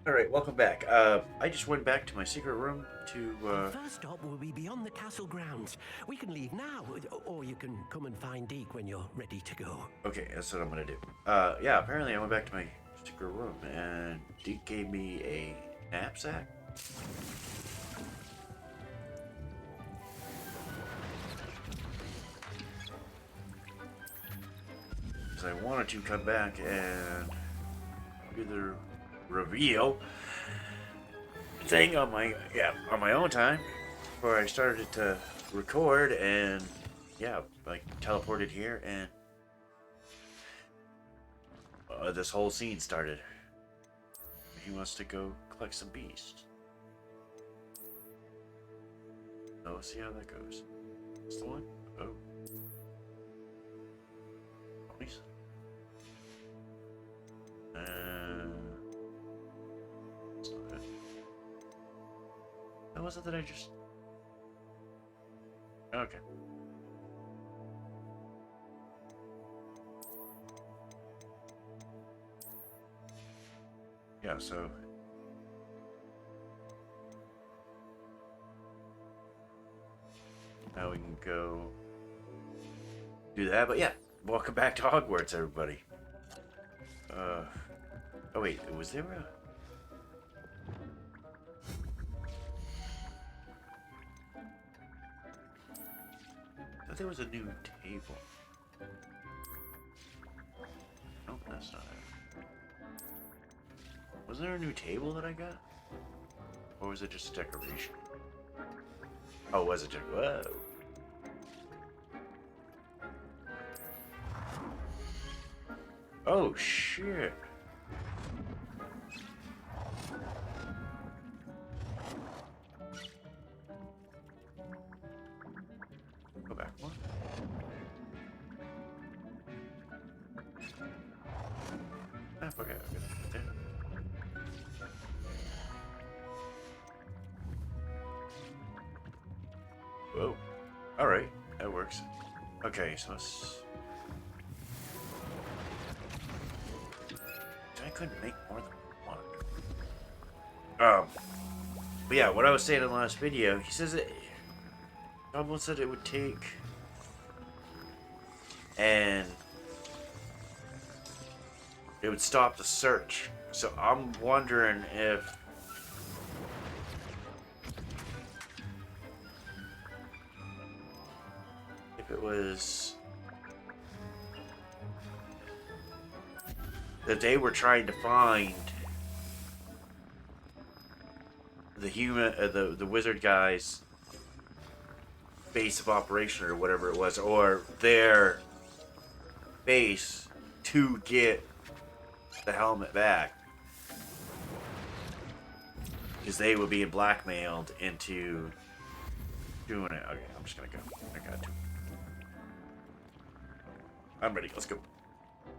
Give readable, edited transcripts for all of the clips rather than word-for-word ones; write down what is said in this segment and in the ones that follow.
Alright, welcome back. I just went back to my secret room to, Our first stop will be beyond the castle grounds. We can leave now, or you can come and find Deke when you're ready to go. Okay, that's what I'm gonna do. Yeah, apparently I went back to my secret room, and Deke gave me a knapsack. Because I wanted to come back and do the reveal thing on my own time before I started to record, and yeah, like teleported here, and this whole scene started. He wants to go collect some beasts. So let's see how that goes. That's the one? Oh. Nice. That's not it. That wasn't that I just... Okay. Yeah, so... Now we can go do that, but yeah, welcome back to Hogwarts, everybody. Oh wait, was there a... I thought there was a new table. Nope, that's not it. Was there a new table that I got? Or was it just a decoration? Oh, was it just... Whoa. Oh, shit. Go back more. Ah, okay, there. Whoa. Alright, that works. Okay, so let's... I couldn't make more than one. But yeah, what I was saying in the last video, he says it... Goblin said it would take... And... it would stop the search. So I'm wondering if... it was... that they were trying to find the human, the wizard guy's base of operation or whatever it was, or their base to get the helmet back, because they were being blackmailed into doing it. Okay, I'm just gonna go. I got to. I'm ready. Let's go.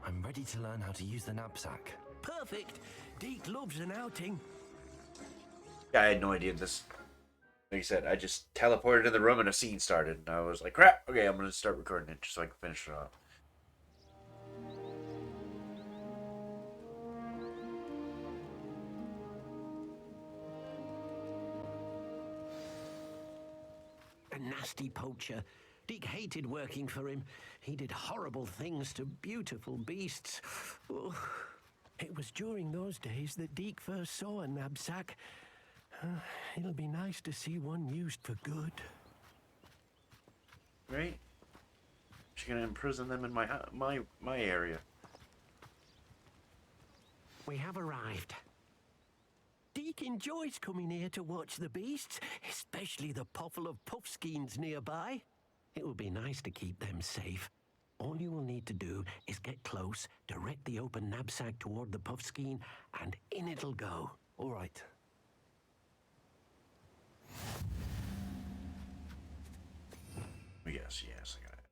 I'm ready to learn how to use the knapsack. Perfect! Deke loves an outing. Yeah, I had no idea this. Like I said, I just teleported in the room and a scene started, and I was like, crap, okay, I'm gonna start recording it just so I can finish it off. A nasty poacher. Deke hated working for him. He did horrible things to beautiful beasts. Oh, it was during those days that Deke first saw a knapsack. It'll be nice to see one used for good. Right? She's gonna imprison them in my area. We have arrived. Deke enjoys coming here to watch the beasts, especially the potful of puffskeins nearby. It will be nice to keep them safe. All you will need to do is get close, direct the open knapsack toward the puffskein, and in it'll go. All right. Yes, I got it.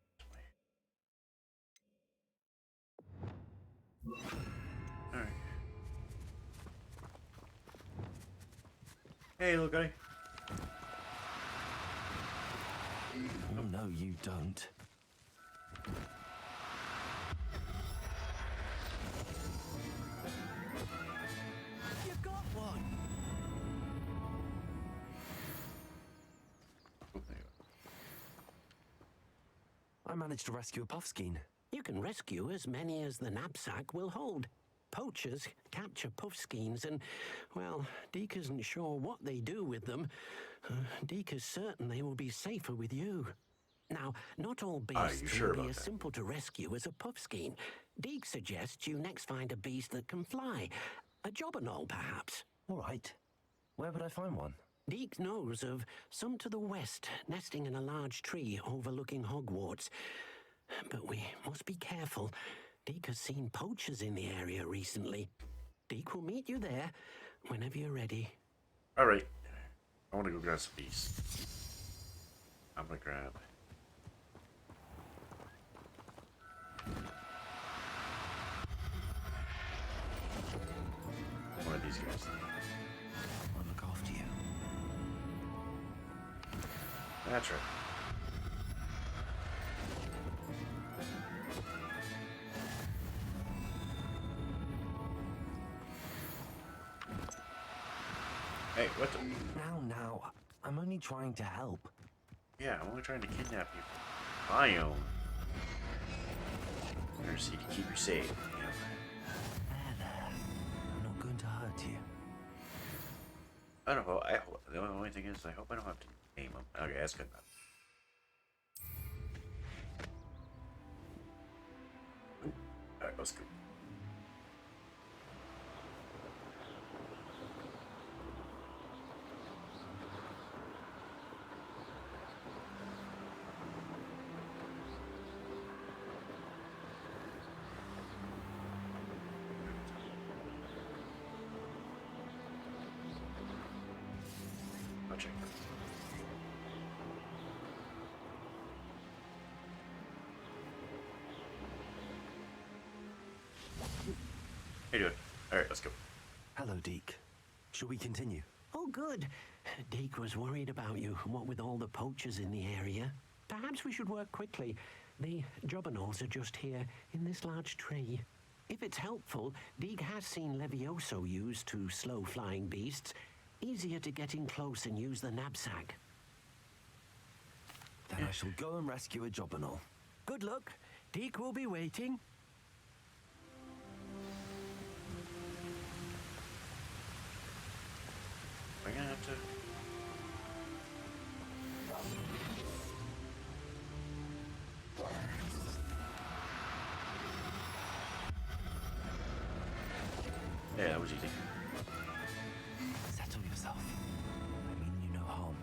Alright. Hey, little guy. Oh, no, you don't. You got one. I managed to rescue a puffskein. You can rescue as many as the knapsack will hold. Poachers capture puffskeins and, well, Deke isn't sure what they do with them. Deke is certain they will be safer with you. Now, not all Are beasts you sure will be about as that? simple to rescue as a puffskein. Deke suggests you next find a beast that can fly. A jobberknoll, perhaps. All right. Where would I find one? Deke knows of some to the west, nesting in a large tree overlooking Hogwarts. But we must be careful. Deke has seen poachers in the area recently. Deke will meet you there whenever you're ready. Alright. I want to go grab some bees. I'm gonna grab. One of these guys. I'll look after you. That's right. Hey, what the? Now. I'm only trying to help. Yeah, I'm only trying to kidnap you. My own. Mercy to keep you safe. Yeah. There. I'm not going to hurt you. I don't know. The only thing is, I hope I don't have to name them. Okay, that's good enough. Alright, let's go. I'll check that. How you doing? Alright, let's go. Hello, Deke. Shall we continue? Oh, good. Deke was worried about you, what with all the poachers in the area. Perhaps we should work quickly. The jobberknolls are just here, in this large tree. If it's helpful, Deke has seen Levioso used to slow flying beasts. Easier to get in close and use the knapsack. Then I shall go and rescue a jobberknoll. Good luck. Deke will be waiting. We're gonna have to. Yeah, that was easy. Settle yourself. I mean you no harm.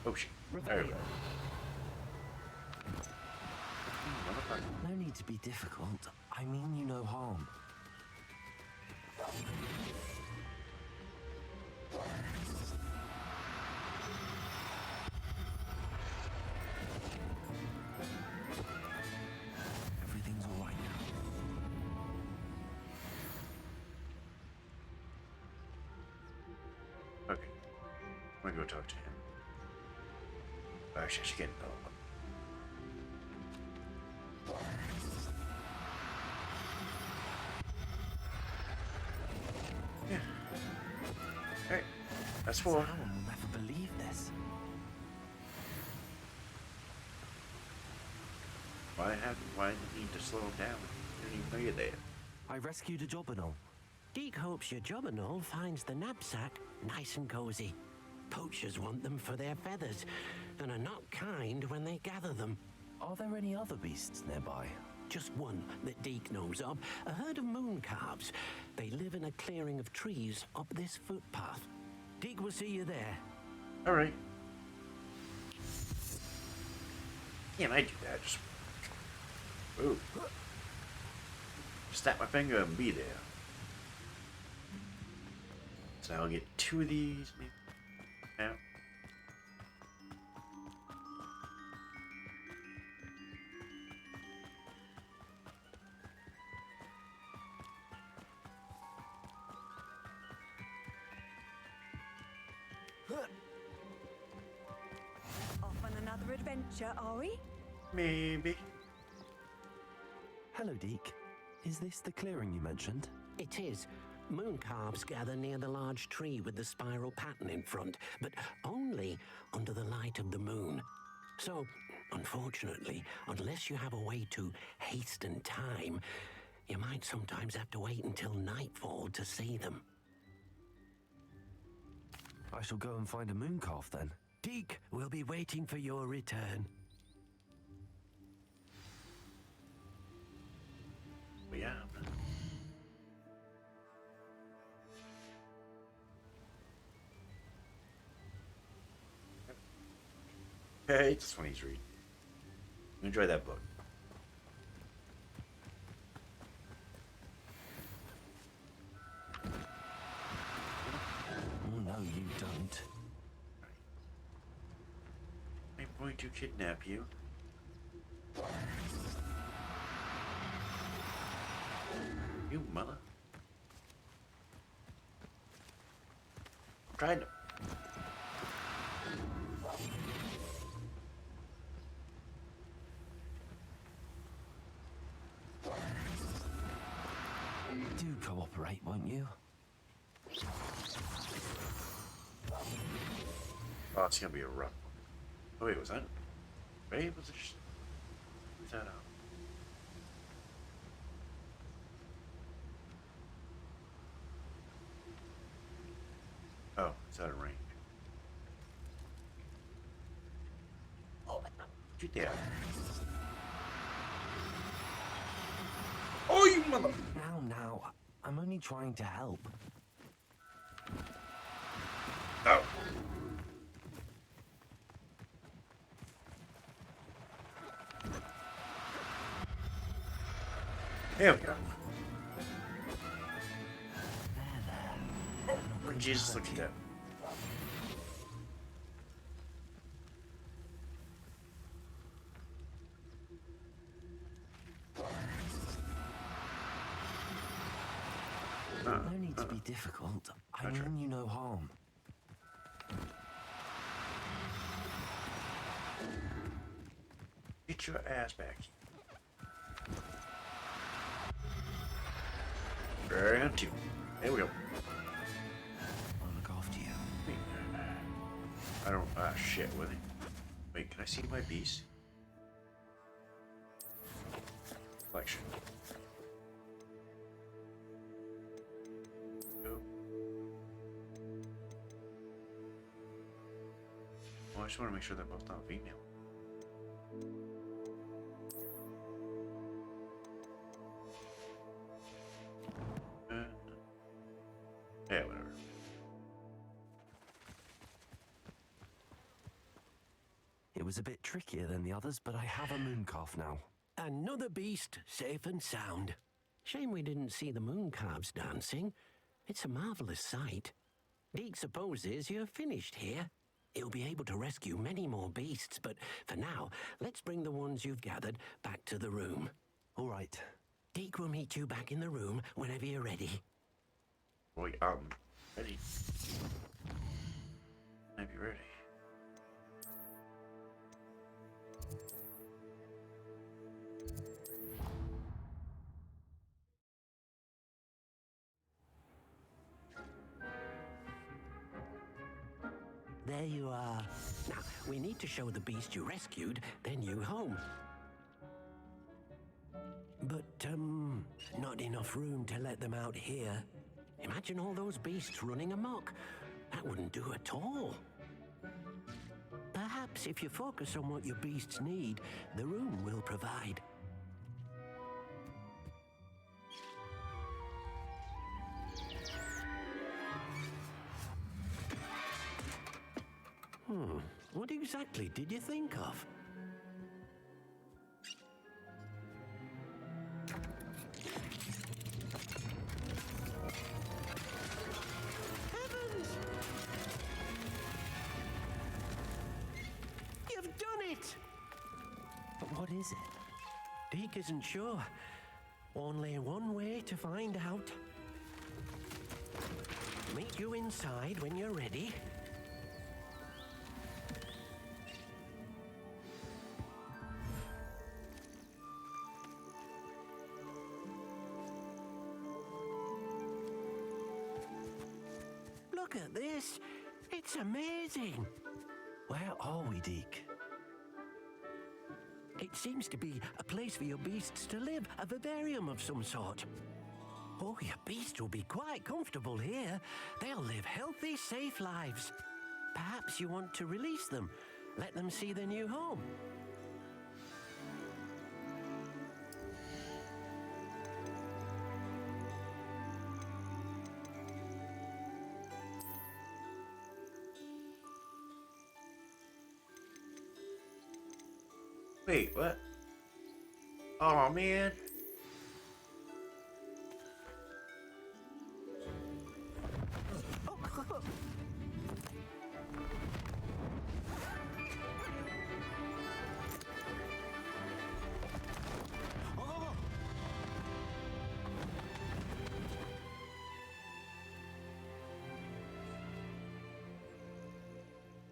Oh shit. There we go. No need to be difficult. I mean you no harm. Everything's all right now. Okay. I'm gonna go talk to him. Actually, I should get Yeah. Alright. That's four. Alan will never believe this. Why did you need to slow him down? You didn't even know you're there. I rescued a jobberknoll. Deke hopes your jobberknoll finds the knapsack nice and cozy. Poachers want them for their feathers, and are not kind when they gather them. Are there any other beasts nearby? Just one that Deke knows of, a herd of moon calves. They live in a clearing of trees up this footpath. Deke will see you there. Alright. Can't I do that? Just. Ooh. Snap my finger and be there. So I'll get two of these. Maybe. Now. Off on another adventure, are we? Maybe. Hello, Deke. Is this the clearing you mentioned? It is. Moon calves gather near the large tree with the spiral pattern in front, but only under the light of the moon. So, unfortunately, unless you have a way to hasten time, you might sometimes have to wait until nightfall to see them. I shall go and find a moon calf then. Deke will be waiting for your return. Yeah. Hey, it's 23. Enjoy that book. Oh, no, you don't. I'm going to kidnap you. You mother. I'm trying to. Do cooperate, won't you? Oh, it's gonna be a rough one. Oh, wait, was that? Wait, was it just. Was that out? Oh, it's out of range. Oh, shoot that. Oh, you mother. Now, I'm only trying to help. Oh. There we go. Oh, Jesus, look at that. No need to be difficult. I mean you no harm. Get your ass back. And two. There we go. I'll look after you. I don't. Ah, shit, with it. Wait, can I see my beast? Collection. Go. Well, I just want to make sure they're both not female. Yeah, whatever. It was a bit trickier than the others, but I have a moon calf now. Another beast, safe and sound. Shame we didn't see the moon calves dancing. It's a marvelous sight. Deke supposes you're finished here. He'll be able to rescue many more beasts, but for now, let's bring the ones you've gathered back to the room. All right. Deke will meet you back in the room whenever you're ready. Wait, ready. Might be ready. There you are. Now, we need to show the beast you rescued their new home. But, not enough room to let them out here. Imagine all those beasts running amok. That wouldn't do at all. Perhaps if you focus on what your beasts need, the room will provide. What exactly did you think of? Heavens! You've done it! But what is it? Deke isn't sure. Only one way to find out. Meet you inside when you're ready. Look at this. It's amazing. Where are we, Deke? It seems to be a place for your beasts to live, a vivarium of some sort. Oh, your beasts will be quite comfortable here. They'll live healthy, safe lives. Perhaps you want to release them, let them see their new home. Wait, what? Oh man.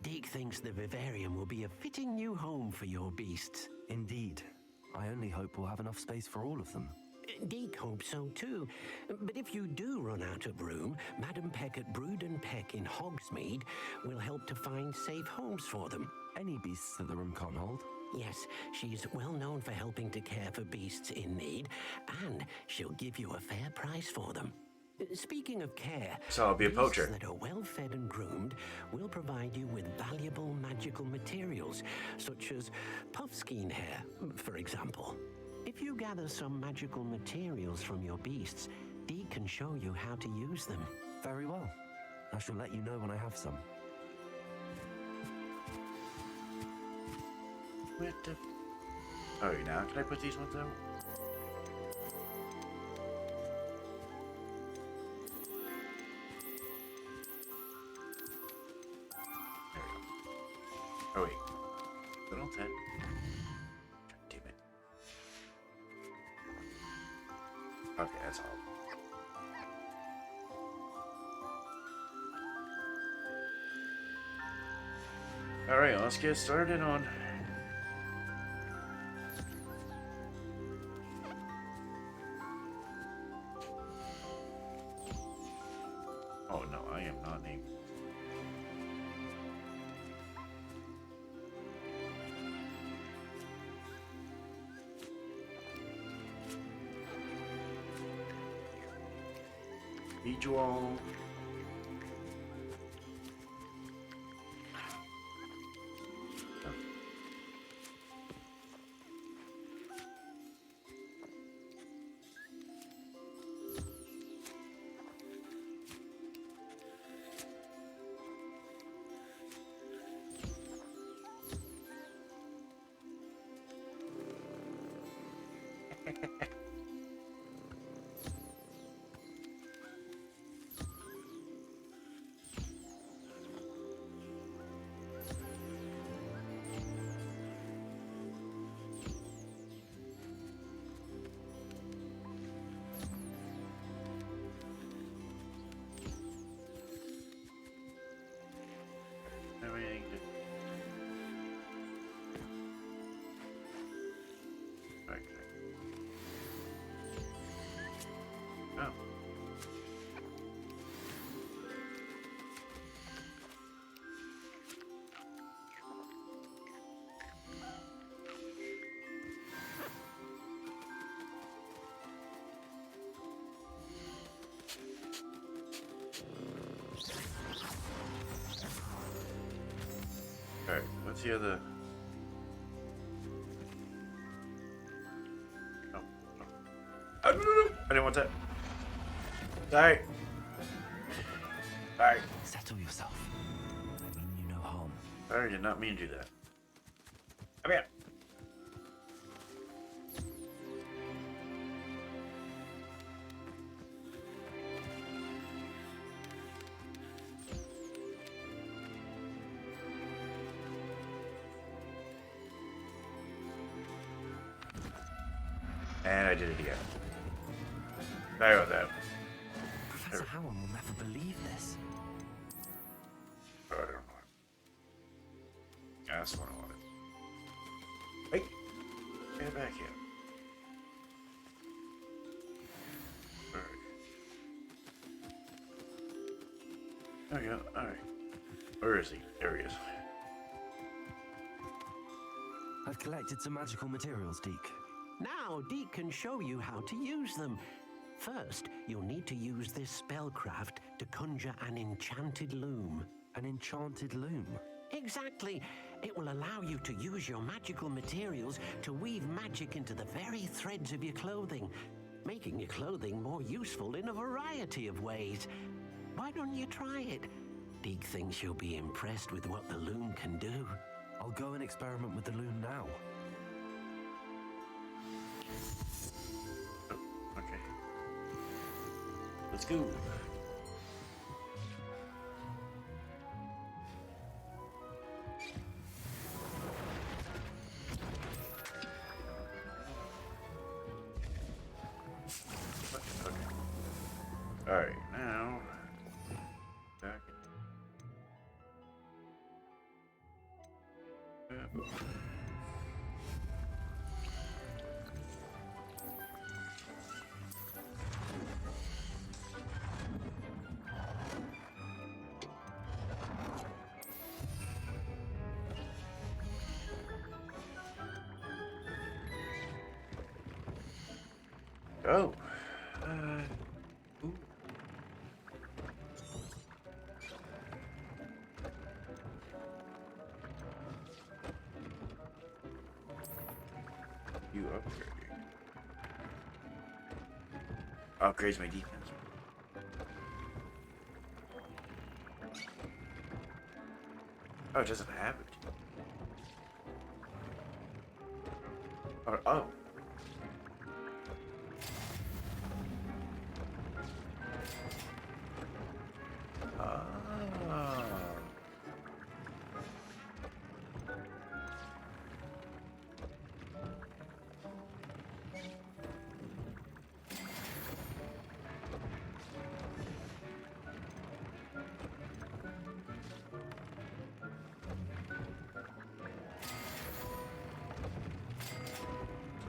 Deke thinks the vivarium will be a fitting new home for your beasts. Indeed. I only hope we'll have enough space for all of them. Deke hopes so too. But if you do run out of room, Madam Peck at Brood and Peck in Hogsmeade will help to find safe homes for them. Any beasts that the room can't hold? Yes, she's well known for helping to care for beasts in need, and she'll give you a fair price for them. Speaking of care, So I'll be a poacher. beasts that are well fed and groomed will provide you with valuable magical materials, such as puffskein hair, for example. If you gather some magical materials from your beasts, Deke can show you how to use them. Very well. I shall let you know when I have some. What the? Oh, now can I put these ones out? There we go. Oh wait, little 10. Damn it. Okay, that's all. All right, let's get started on. Oh no, I am not named. Feed you all. Everything to... Okay. Oh. Alright, what's the other? Oh, no. Oh, no, no, no. I didn't want that. Sorry. Sorry. Settle yourself. I mean you no harm. I did not mean to do that. Come here. And I did it again. Sorry about that. Professor Howard will never believe this. Oh, I don't know. That's what I wanted. Hey, get back here. Alright. Okay, alright. Where is he? There he is. I've collected some magical materials, Deke. Now, Deke can show you how to use them. First, you'll need to use this spellcraft to conjure an enchanted loom. An enchanted loom? Exactly. It will allow you to use your magical materials to weave magic into the very threads of your clothing, making your clothing more useful in a variety of ways. Why don't you try it? Deke thinks you'll be impressed with what the loom can do. I'll go and experiment with the loom now. Oh, okay. Let's go. Okay. Alright, now back. Oh. Ooh. You upgrading. Upgrades my defense. Oh, it doesn't have it. Oh.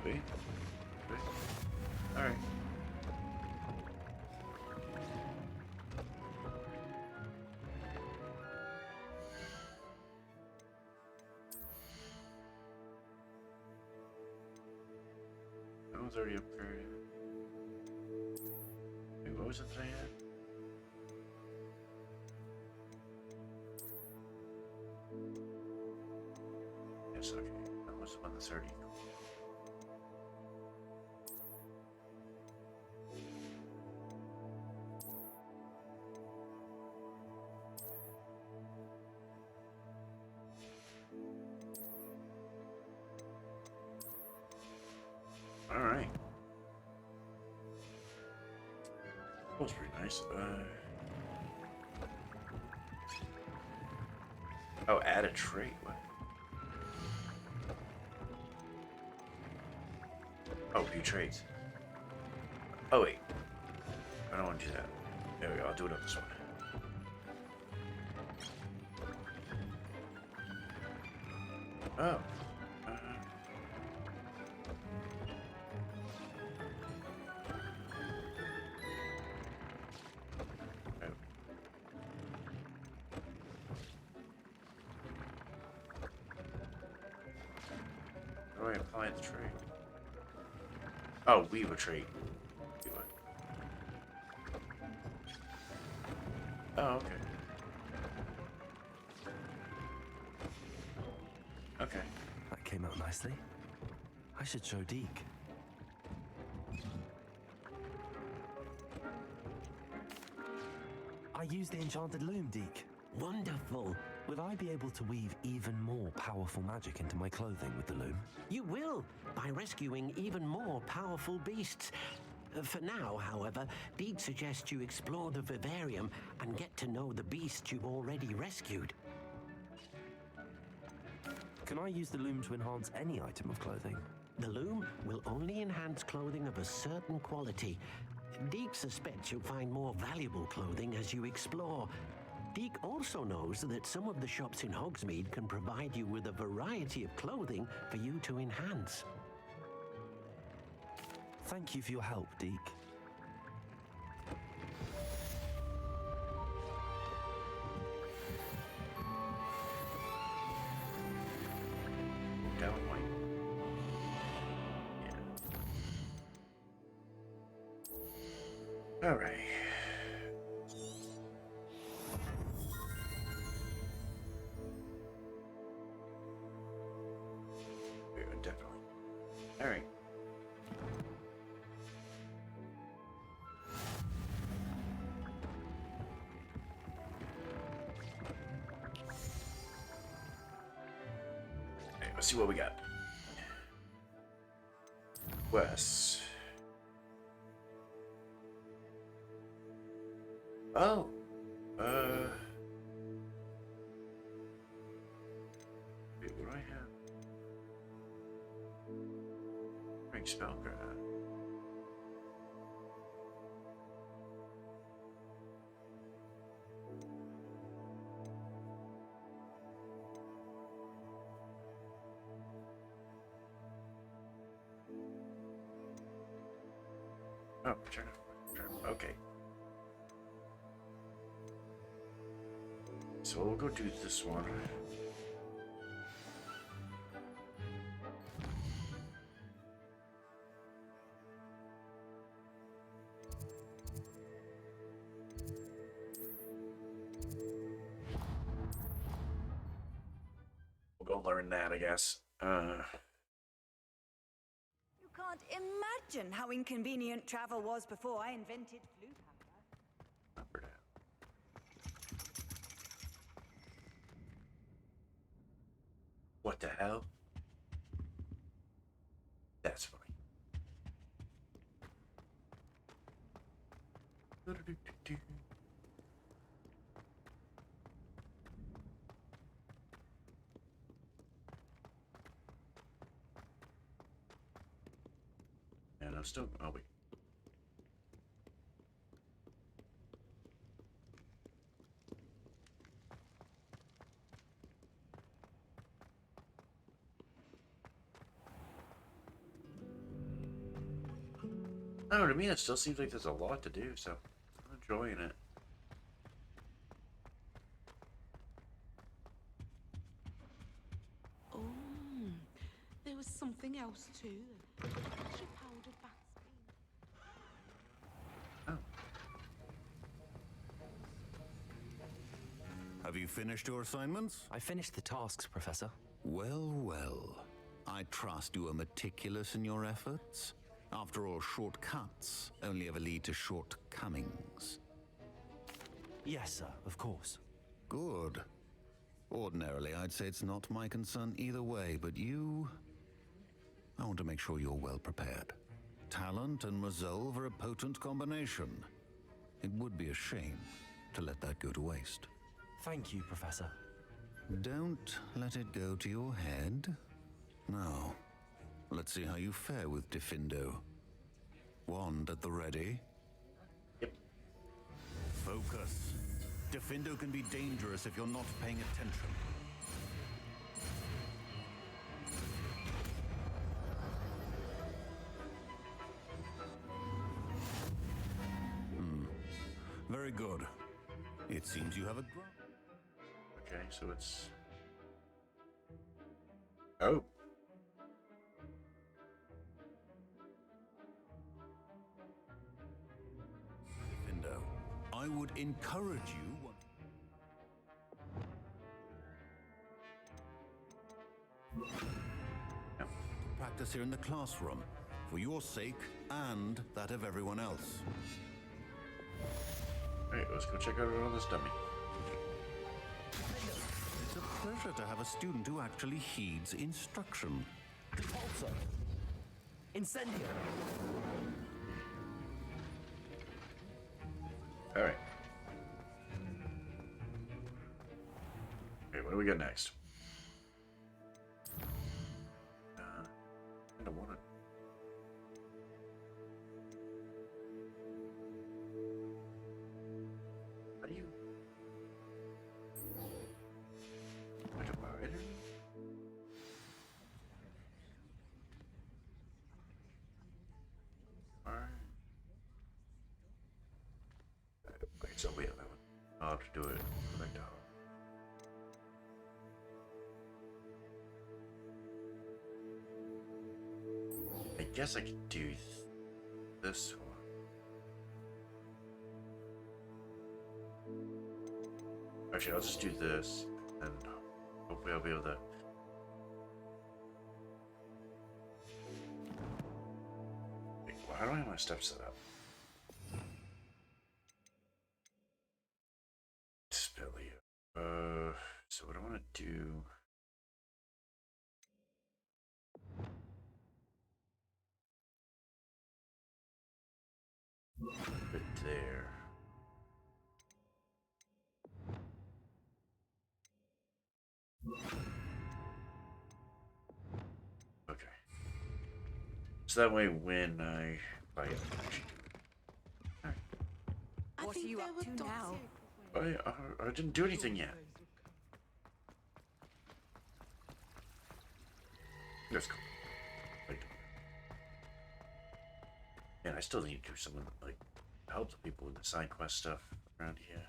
Sweet. Alright. That one's already upgraded. Wait, what was it saying? Yes, okay. That was the one that's already. Alright. That was pretty nice. Oh, add a trait. What? Oh, view traits. Oh, wait. I don't want to do that. There we go. I'll do it on this one. Oh. How do I apply the trait? Oh, weave a trait. Do it. Oh, okay. Okay. That came out nicely. I should show Deke. I used the enchanted loom, Deke. Wonderful. Will I be able to weave even more powerful magic into my clothing with the loom? You will, by rescuing even more powerful beasts. For now, however, Deke suggests you explore the vivarium and get to know the beasts you've already rescued. Can I use the loom to enhance any item of clothing? The loom will only enhance clothing of a certain quality. Deke suspects you'll find more valuable clothing as you explore. Deke also knows that some of the shops in Hogsmeade can provide you with a variety of clothing for you to enhance. Thank you for your help, Deke. down white. Yeah. All right. Yeah, definitely. All right. Okay, let's see what we got. West. Oh. Wait, what do I have? Bring Spellcraft. Oh, turn it. Okay. So we'll go do this one. We'll go learn that, I guess. You can't imagine how inconvenient travel was before I invented flu powder. Number down. What the hell? That's funny. And I'm still. Oh, wait. I don't know, to me it still seems like there's a lot to do, so I'm enjoying it. Oh, there was something else too. She powdered bats bean. Oh. Have you finished your assignments? I finished the tasks, Professor. Well, well. I trust you are meticulous in your efforts. After all, shortcuts only ever lead to shortcomings. Yes, sir, of course. Good. Ordinarily, I'd say it's not my concern either way, but you... I want to make sure you're well prepared. Talent and resolve are a potent combination. It would be a shame to let that go to waste. Thank you, Professor. Don't let it go to your head. Now, let's see how you fare with Diffindo. Wand at the ready. Yep. Focus. Diffindo can be dangerous if you're not paying attention. Very good. It seems you have a Okay, so it's... Oh. Diffindo. I would encourage you... Yeah. Practice here in the classroom, for your sake and that of everyone else. Alright, let's go check out all this dummy. It's a pleasure to have a student who actually heeds instruction. Repulsor! Incendio! Alright. Okay, what do we got next? I don't want it. How do you... Like a rider? Alright. Wait, so we have that one. I'll have to do it. Go back to home. guess I could do this one. Actually, I'll just do this, and hopefully I'll be able to. Wait, how do I have my steps set up? Spilly. So what I want to do. Put there. Okay. So that way when I actually I What think are you there up were to dots now? here. I didn't do anything yet. That's cool. Like, and I still need to do some like help the people with the side quest stuff around here.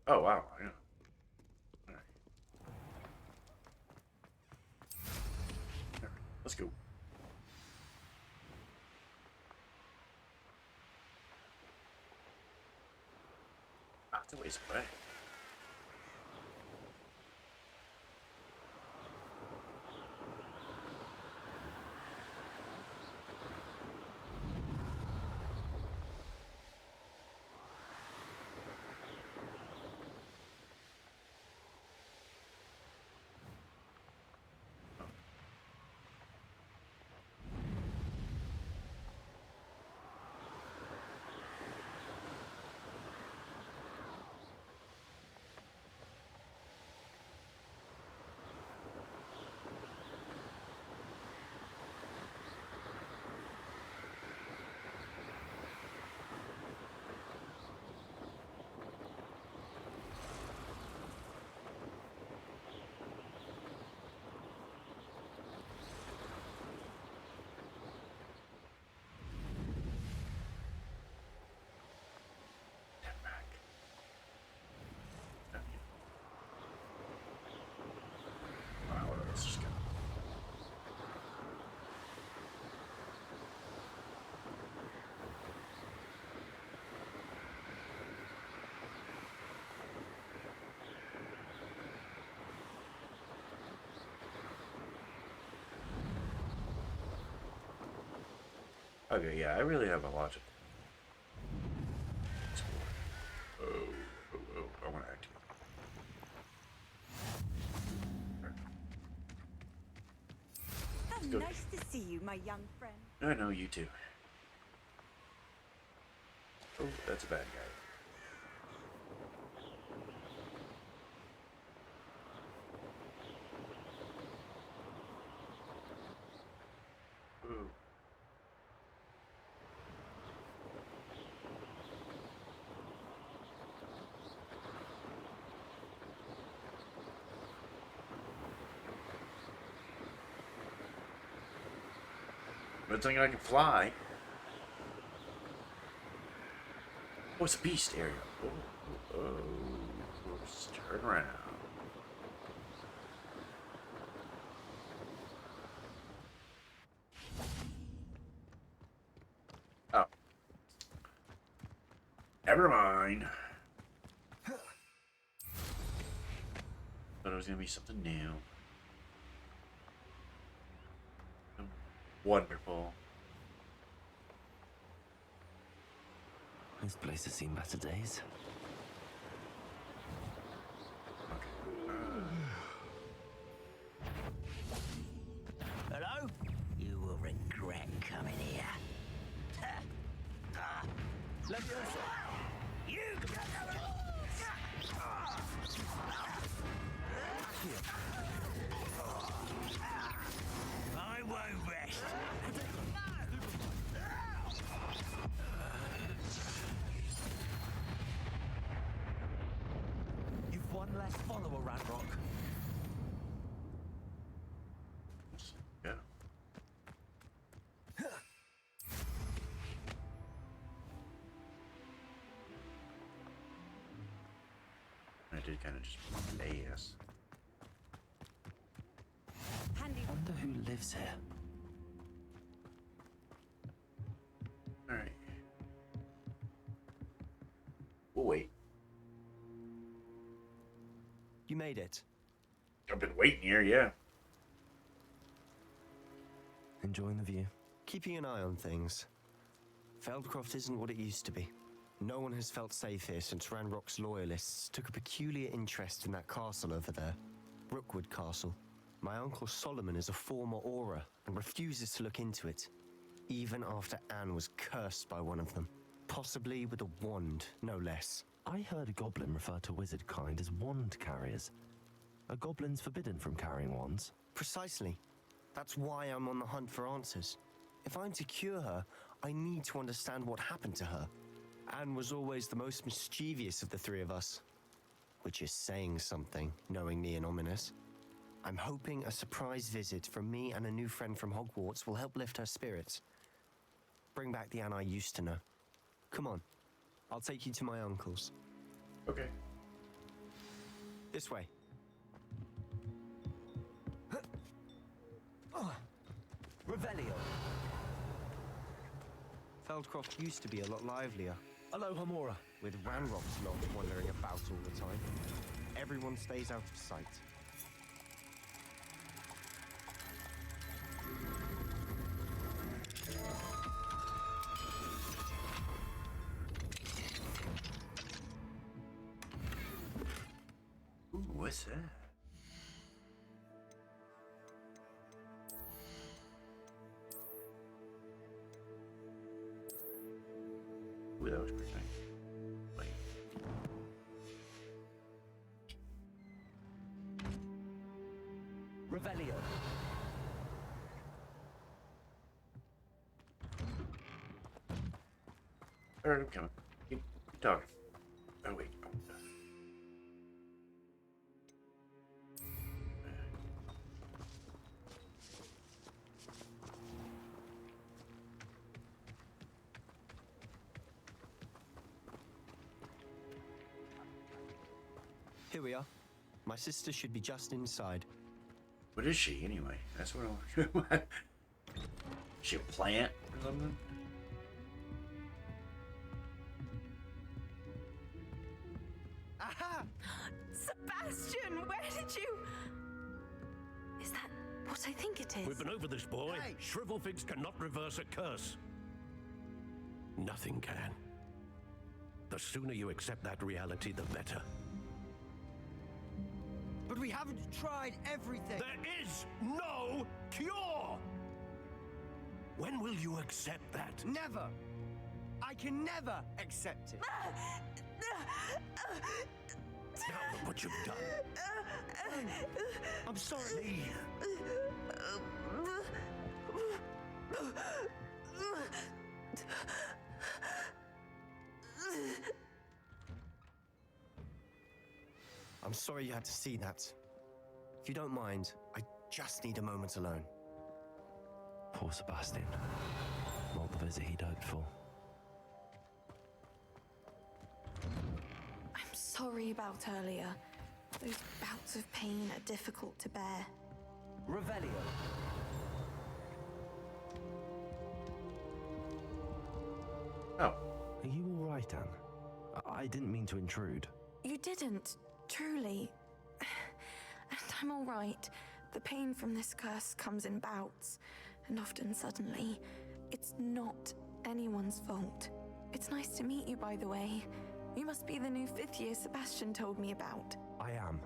Oh wow, yeah. All right. All right, let's go. Ah, it's a ways away. Back. Wow, let's just go. Okay, yeah, I really have a lot of. Oh, I want to activate. How Go. nice to see you, my young friend. I know you too. Oh, that's a bad guy. Ooh. Good thing I can fly. Oh, it's a beast area. Let's turn around. Oh. Never mind. Thought it was gonna be something new. Wonderful. This place has seen better days. Hello? You will regret coming here. You I won't rest. You've one less follower, Ranrock. Yeah. did kind of just play us. Handy. Wonder who lives here. All right. We'll wait. You made it. I've been waiting here, yeah. Enjoying the view. Keeping an eye on things. Feldcroft isn't what it used to be. No one has felt safe here since Ranrock's loyalists took a peculiar interest in that castle over there. Rookwood Castle. My uncle Solomon is a former Auror and refuses to look into it, even after Anne was cursed by one of them. Possibly with a wand, no less. I heard a goblin refer to wizard kind as wand carriers. Are goblins forbidden from carrying wands? Precisely. That's why I'm on the hunt for answers. If I'm to cure her, I need to understand what happened to her. Anne was always the most mischievous of the three of us. Which is saying something, knowing me and ominous. I'm hoping a surprise visit from me and a new friend from Hogwarts will help lift her spirits. Bring back the Anne I used to know. Come on. I'll take you to my uncle's. Okay. This way. Revelio. Feldcroft used to be a lot livelier, Hello, Hamora. with Ranrock's lot wandering about all the time. Everyone stays out of sight. Ooh, what's that? Ooh, that was pretty nice. Wait. Revelio. Alright, I'm coming. Keep talking. Oh, wait. Oh. Here we are. My sister should be just inside. What is she, anyway? That's what I'm... She a plant or something? Aha! Sebastian, where did you... Is that what I think it is? We've been over this, boy. Hey! Shrivelfigs cannot reverse a curse. Nothing can. The sooner you accept that reality, the better. But we haven't tried everything. There is no cure! When will you accept that? Never! I can never accept it. Now look what you've done. I'm sorry. Leave. I'm sorry you had to see that. If you don't mind, I just need a moment alone. Poor Sebastian. Not the visit he'd hoped for. I'm sorry about earlier. Those bouts of pain are difficult to bear. Revelio. Oh. Are you all right, Anne? I didn't mean to intrude. You didn't, truly. And I'm all right. The pain from this curse comes in bouts, and often suddenly. It's not anyone's fault. It's nice to meet you, by the way. You must be the new 5th year Sebastian told me about. I am.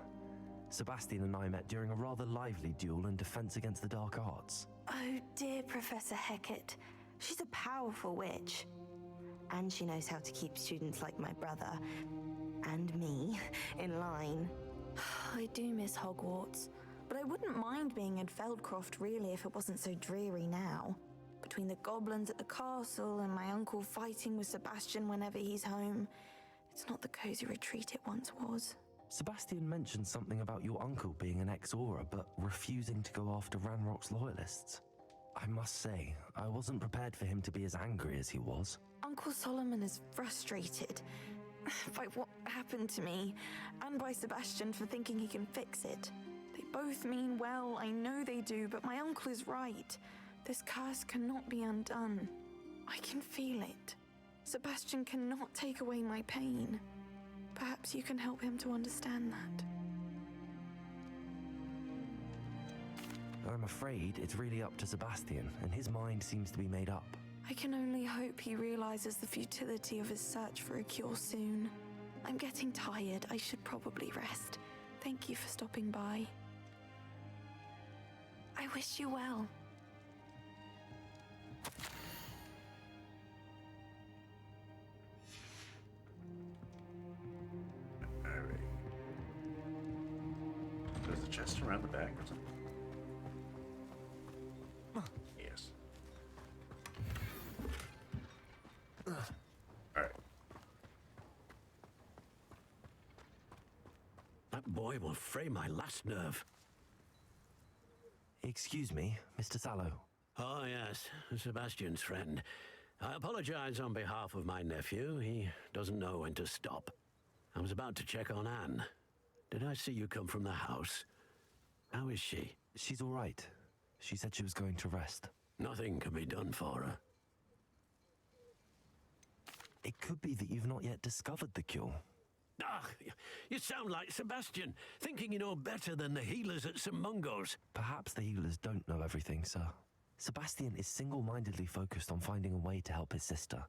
Sebastian and I met during a rather lively duel in defense against the dark arts. Oh, dear Professor Hecat. She's a powerful witch. And she knows how to keep students like my brother, and me, in line. I do miss Hogwarts, but I wouldn't mind being in Feldcroft really if it wasn't so dreary now. Between the goblins at the castle and my uncle fighting with Sebastian whenever he's home, it's not the cozy retreat it once was. Sebastian mentioned something about your uncle being an ex-Auror, but refusing to go after Ranrock's loyalists. I must say, I wasn't prepared for him to be as angry as he was. Uncle Solomon is frustrated, by what happened to me, and by Sebastian for thinking he can fix it. They both mean well, I know they do, but my uncle is right. This curse cannot be undone. I can feel it. Sebastian cannot take away my pain. Perhaps you can help him to understand that. I'm afraid it's really up to Sebastian, and his mind seems to be made up. I can only hope he realizes the futility of his search for a cure soon. I'm getting tired. I should probably rest. Thank you for stopping by. I wish you well. Alright. There's a chest around the back or something. Yes. Alright. That boy will fray my last nerve. Excuse me, Mr. Sallow. Oh, yes, Sebastian's friend. I apologize on behalf of my nephew. He doesn't know when to stop. I was about to check on Anne. Did I see you come from the house? How is she? She's all right. She said she was going to rest. Nothing can be done for her. It could be that you've not yet discovered the cure. Ah, you sound like Sebastian, thinking you know better than the healers at St. Mungo's. Perhaps the healers don't know everything, sir. Sebastian is single-mindedly focused on finding a way to help his sister.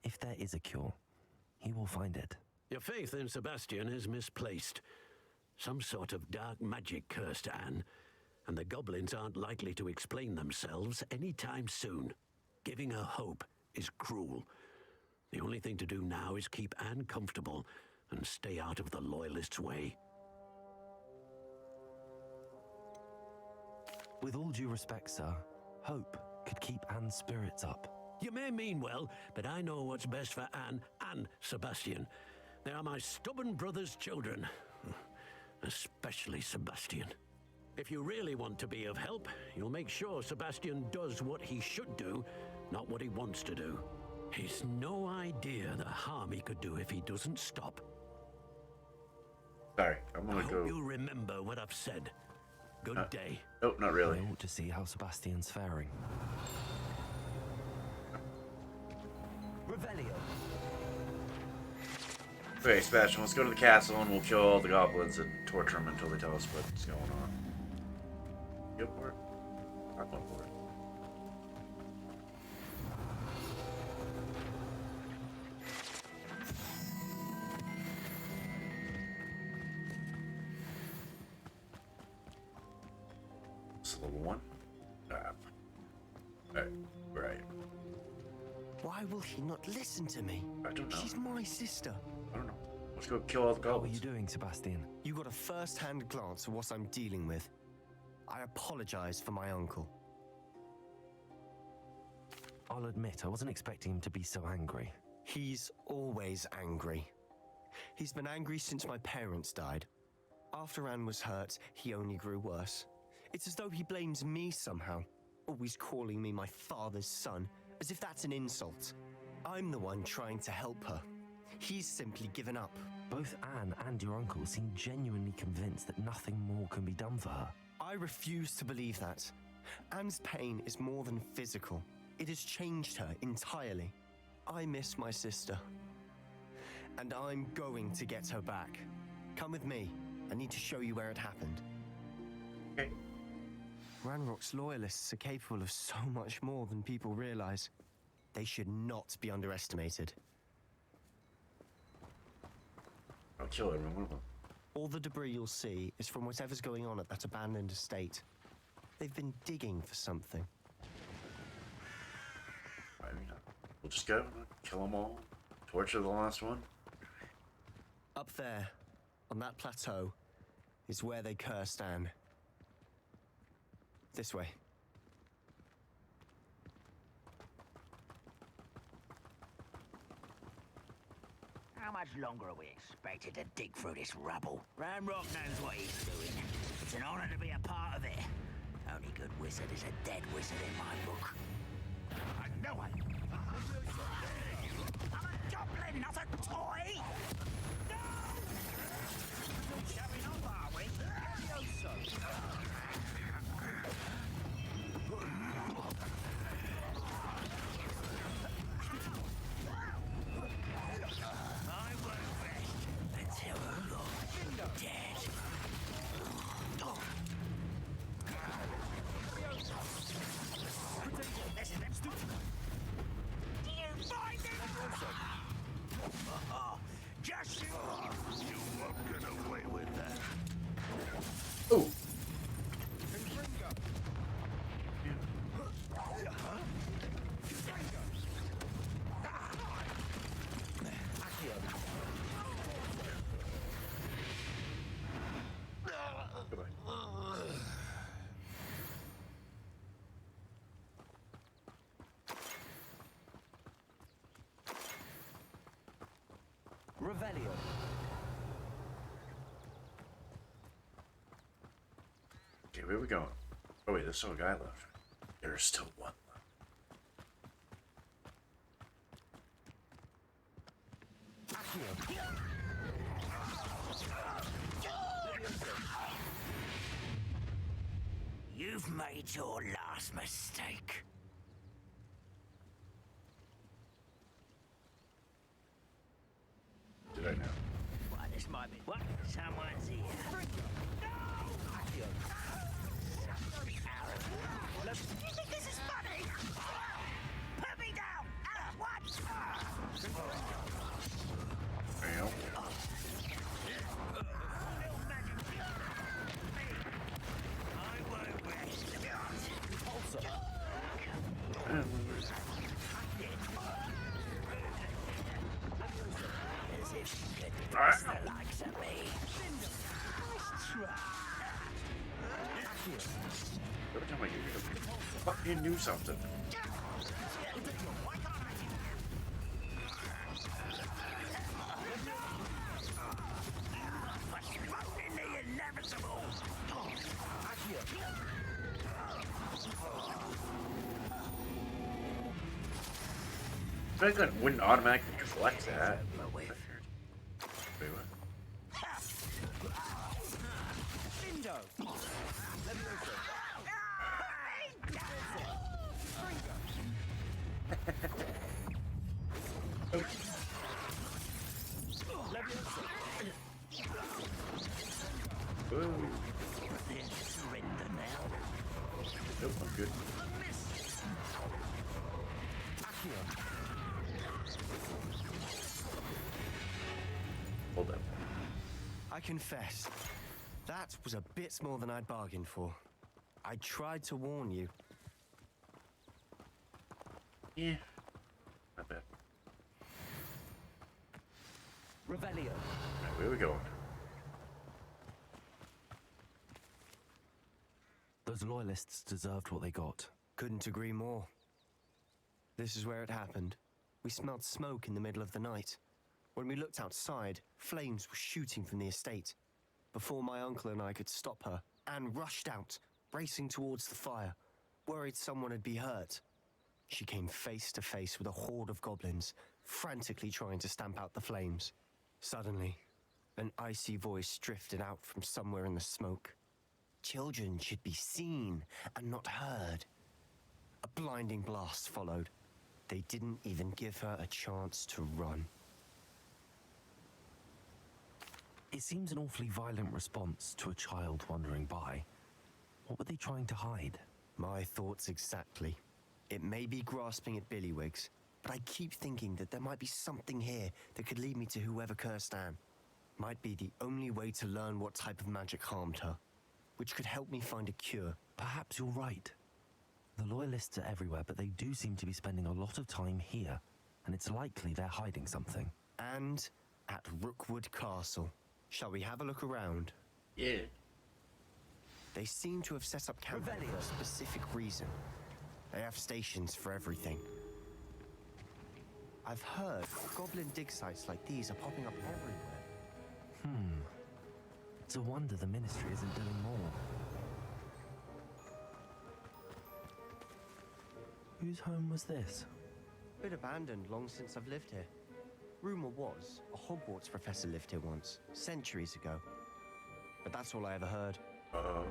If there is a cure, he will find it. Your faith in Sebastian is misplaced. Some sort of dark magic cursed Anne, and the goblins aren't likely to explain themselves anytime soon. Giving her hope is cruel. The only thing to do now is keep Anne comfortable and stay out of the Loyalists' way. With all due respect, sir, hope could keep Anne's spirits up. You may mean well, but I know what's best for Anne and Sebastian. They are my stubborn brother's children. Especially Sebastian. If you really want to be of help, you'll make sure Sebastian does what he should do, not what he wants to do. He's no idea the harm he could do if he doesn't stop. Sorry, I'm I gonna hope go. you'll remember what I've said. Good day. Oh, not really. I ought to see how Sebastian's faring. Revelio. Okay, Sebastian, let's go to the castle and we'll kill all the goblins and torture them until they tell us what's going on. You up for it? I'm up for it. This is level 1. Right. Why will he not listen to me? I don't know. She's my sister. I don't know. Let's go kill all the How are you goblins. doing, Sebastian? You got a first-hand glance at what I'm dealing with. I apologize for my uncle. I'll admit, I wasn't expecting him to be so angry. He's always angry. He's been angry since my parents died. After Anne was hurt, he only grew worse. It's as though he blames me somehow, always calling me my father's son, as if that's an insult. I'm the one trying to help her. He's simply given up. Both Anne and your uncle seem genuinely convinced that nothing more can be done for her. I refuse to believe that. Anne's pain is more than physical. It has changed her entirely. I miss my sister. And I'm going to get her back. Come with me. I need to show you where it happened. Okay. Ranrock's loyalists are capable of so much more than people realize. They should not be underestimated. I'll kill every one of them. All the debris you'll see is from whatever's going on at that abandoned estate. They've been digging for something. I mean, we'll just go, kill them all, torture the last one. Up there, on that plateau, is where they cursed Anne. This way. How much longer are we expected to dig through this rubble? Ranrock knows what he's doing. It's an honor to be a part of it. Only good wizard is a dead wizard in my book. I know it! I'm a goblin, not a toy! No! Not showing off, are we? I won't rest until you're dead. Listen, let's do. Do you find it? Just you won't get away with that. Oh. Revelio. Okay, where we going? Oh wait, there's still a guy left. There's still one left. You've made your last mistake. Did I know? Why, this might be. What? Someone's here. You think this is funny? Put me down! At once! Bam. I won't rest. As if you could press the likes of me. Nice try. Every time I hear you, fucking do something. The inevitable. I couldn't wouldn't automatically collect that. Wait, what? Ooh. Surrender now. Nope, I'm good. Hold up. I confess, that was a bit more than I'd bargained for. I tried to warn you. Yeah. Not bad. Revelio. Alright, where we going? Those loyalists deserved what they got. Couldn't agree more. This is where it happened. We smelled smoke in the middle of the night. When we looked outside, flames were shooting from the estate. Before my uncle and I could stop her, Anne rushed out, racing towards the fire, worried someone had been hurt. She came face to face with a horde of goblins, frantically trying to stamp out the flames. Suddenly, an icy voice drifted out from somewhere in the smoke. Children should be seen and not heard. A blinding blast followed. They didn't even give her a chance to run. It seems an awfully violent response to a child wandering by. What were they trying to hide? My thoughts exactly. It may be grasping at Billywigs, but I keep thinking that there might be something here that could lead me to whoever cursed Anne. Might be the only way to learn what type of magic harmed her, which could help me find a cure. Perhaps you're right. The loyalists are everywhere, but they do seem to be spending a lot of time here, and it's likely they're hiding something. And at Rookwood Castle. Shall we have a look around? Yeah. They seem to have set up camp for a specific reason. They have stations for everything. I've heard goblin dig sites like these are popping up everywhere. It's a wonder the Ministry isn't doing more. Whose home was this? Been abandoned long since I've lived here. Rumor was, a Hogwarts professor lived here once, centuries ago. But that's all I ever heard. Oh.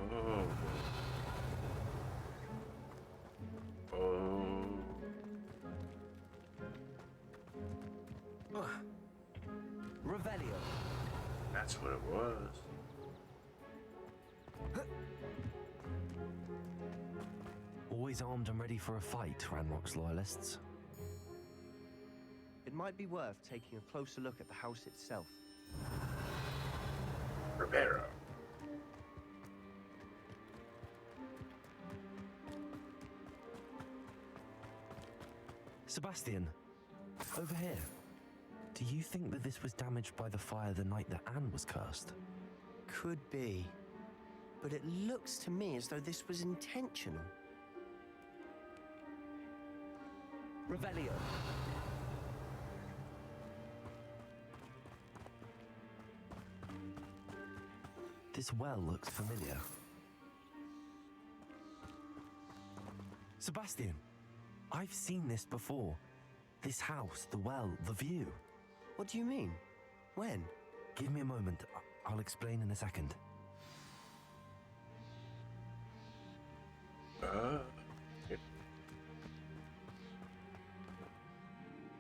Oh. Revelio. That's what it was. Always armed and ready for a fight, Ranrock's loyalists. It might be worth taking a closer look at the house itself. Rivero. Sebastian, over here. Do you think that this was damaged by the fire the night that Anne was cursed? Could be. But it looks to me as though this was intentional. Revelio. This well looks familiar. Sebastian, I've seen this before. This house, the well, the view. What do you mean? When? Give me a moment. I'll explain in a second.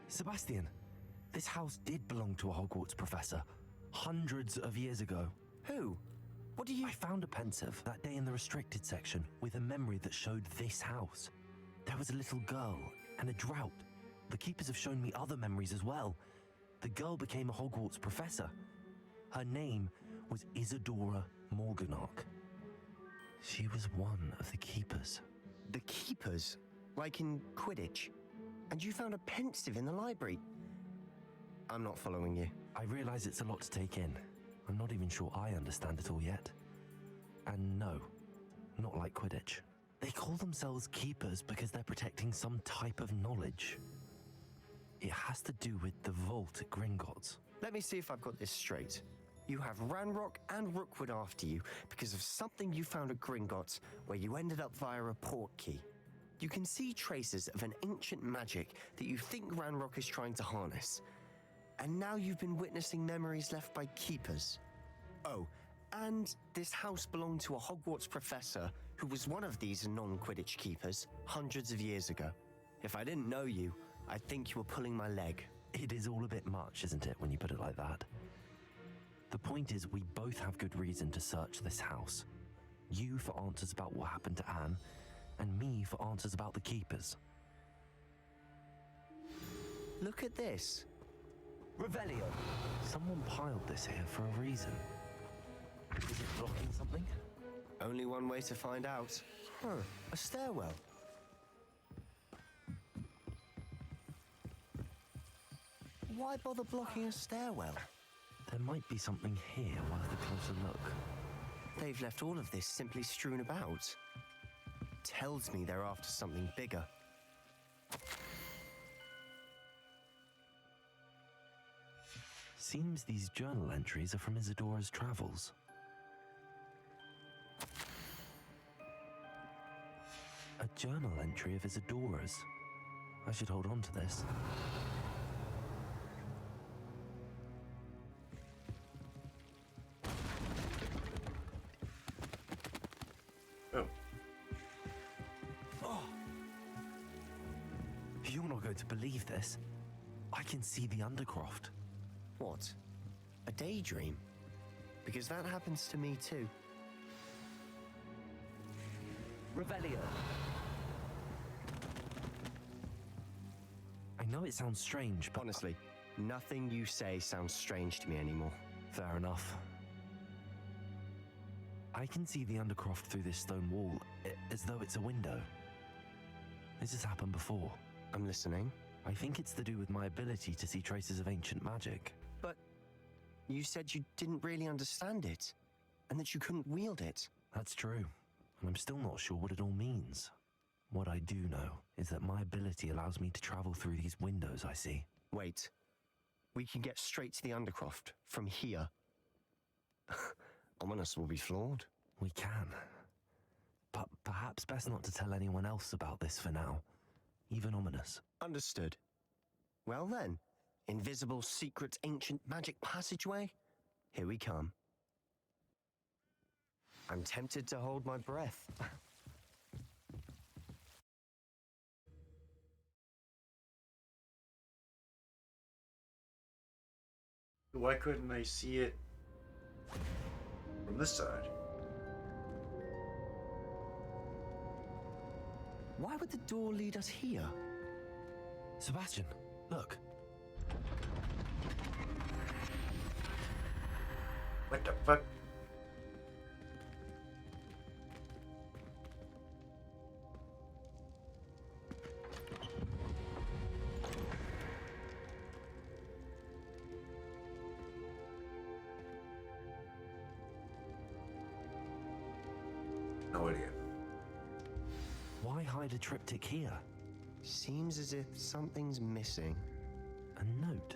Sebastian, this house did belong to a Hogwarts professor hundreds of years ago. Who? What do you... I found a pensive that day in the restricted section with a memory that showed this house. There was a little girl and a drought. The keepers have shown me other memories as well. The girl became a Hogwarts professor. Her name was Isadora Morganach. She was one of the keepers. The keepers? Like in Quidditch? And you found a pensive in the library? I'm not following you. I realize it's a lot to take in. I'm not even sure I understand it all yet. And no, not like Quidditch. They call themselves keepers because they're protecting some type of knowledge. It has to do with the vault at Gringotts. Let me see if I've got this straight. You have Ranrock and Rookwood after you because of something you found at Gringotts where you ended up via a port key. You can see traces of an ancient magic that you think Ranrock is trying to harness. And now you've been witnessing memories left by keepers. Oh, and this house belonged to a Hogwarts professor who was one of these non-Quidditch keepers hundreds of years ago. If I didn't know you, I'd think you were pulling my leg. It is all a bit much, isn't it, when you put it like that? The point is, we both have good reason to search this house. You for answers about what happened to Anne, and me for answers about the keepers. Look at this. Revelio. Someone piled this here for a reason. Is it blocking something? Only one way to find out. A stairwell. Why bother blocking a stairwell? There might be something here worth a closer look. They've left all of this simply strewn about. Tells me they're after something bigger. Seems these journal entries are from Isadora's travels. A journal entry of Isadora's. I should hold on to this. You're not going to believe this. I can see the Undercroft. What? A daydream? Because that happens to me too. Revelio. I know it sounds strange, but... Honestly, nothing you say sounds strange to me anymore. Fair enough. I can see the Undercroft through this stone wall, as though it's a window. This has happened before. I'm listening. I think it's to do with my ability to see traces of ancient magic. But you said you didn't really understand it, and that you couldn't wield it. That's true, and I'm still not sure what it all means. What I do know is that my ability allows me to travel through these windows I see. Wait. We can get straight to the Undercroft from here. Ominous will be flawed. We can. But perhaps best not to tell anyone else about this for now. Even Ominous. Understood. Well then, Invisible, secret, ancient magic passageway? Here we come. I'm tempted to hold my breath. Why couldn't I see it from this side? Why would the door lead us here? Sebastian, look. What the fuck? No idea. Why hide a triptych here? Seems as if something's missing. A note.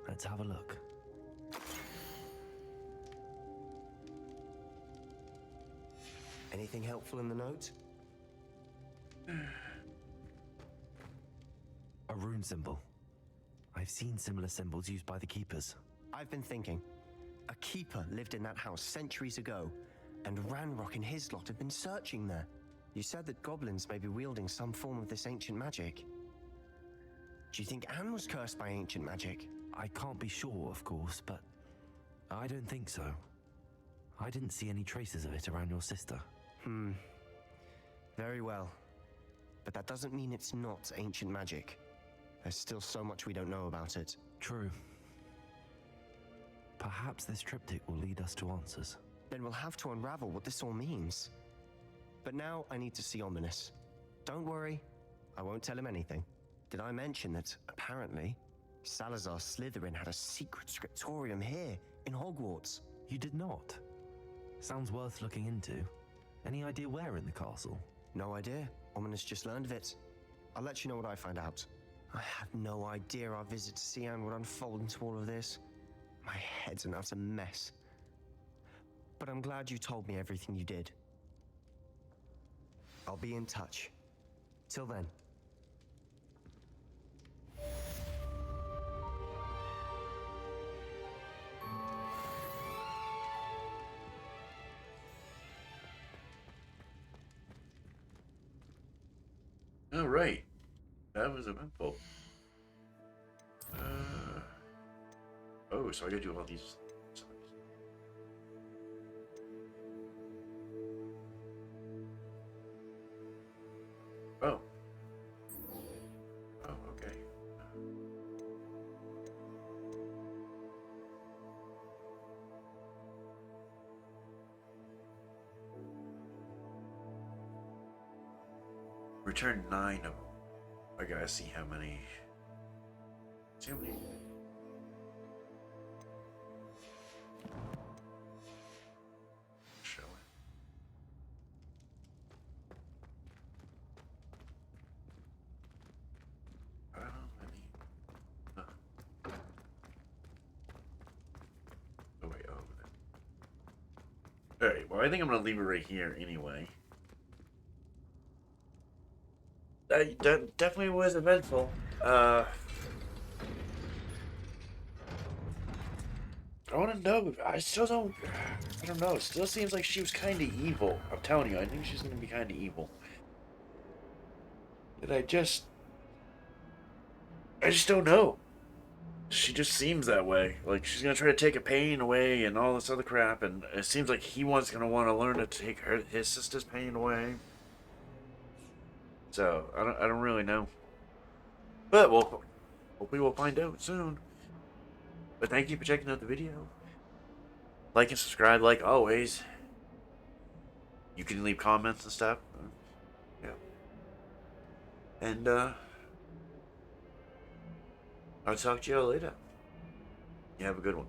Let's have a look. Anything helpful in the note? A rune symbol. I've seen similar symbols used by the keepers. I've been thinking. A keeper lived in that house centuries ago, and Ranrock and his lot have been searching there. You said that goblins may be wielding some form of this ancient magic. Do you think Anne was cursed by ancient magic? I can't be sure, of course, but I don't think so. I didn't see any traces of it around your sister. Very well. But that doesn't mean it's not ancient magic. There's still so much we don't know about it. True. Perhaps this triptych will lead us to answers. Then we'll have to unravel what this all means. But now I need to see Ominous. Don't worry, I won't tell him anything. Did I mention that, apparently, Salazar Slytherin had a secret scriptorium here, in Hogwarts? You did not? Sounds worth looking into. Any idea where in the castle? No idea. Ominous just learned of it. I'll let you know what I find out. I had no idea our visit to Cian would unfold into all of this. My head's an utter mess. But I'm glad you told me everything you did. I'll be in touch. Till then. All right, that was eventful. Oh, so I gotta do all these. Oh. Oh, okay. Return 9 of them. I gotta see how many. See how many. Show it. I don't know how many. Oh wait, oh. Alright, well I think I'm gonna leave it right here anyway. That definitely was eventful. I want to know. I still don't. I don't know. It still seems like she was kind of evil. I'm telling you, I think she's going to be kind of evil. And I just don't know. She just seems that way. Like she's going to try to take a pain away and all this other crap. And it seems like he wants going to want to learn to take his sister's pain away. So I don't really know, but hopefully we'll find out soon. But thank you for checking out the video. Like and subscribe, like always. You can leave comments and stuff. Yeah. And I'll talk to you all later. You have a good one.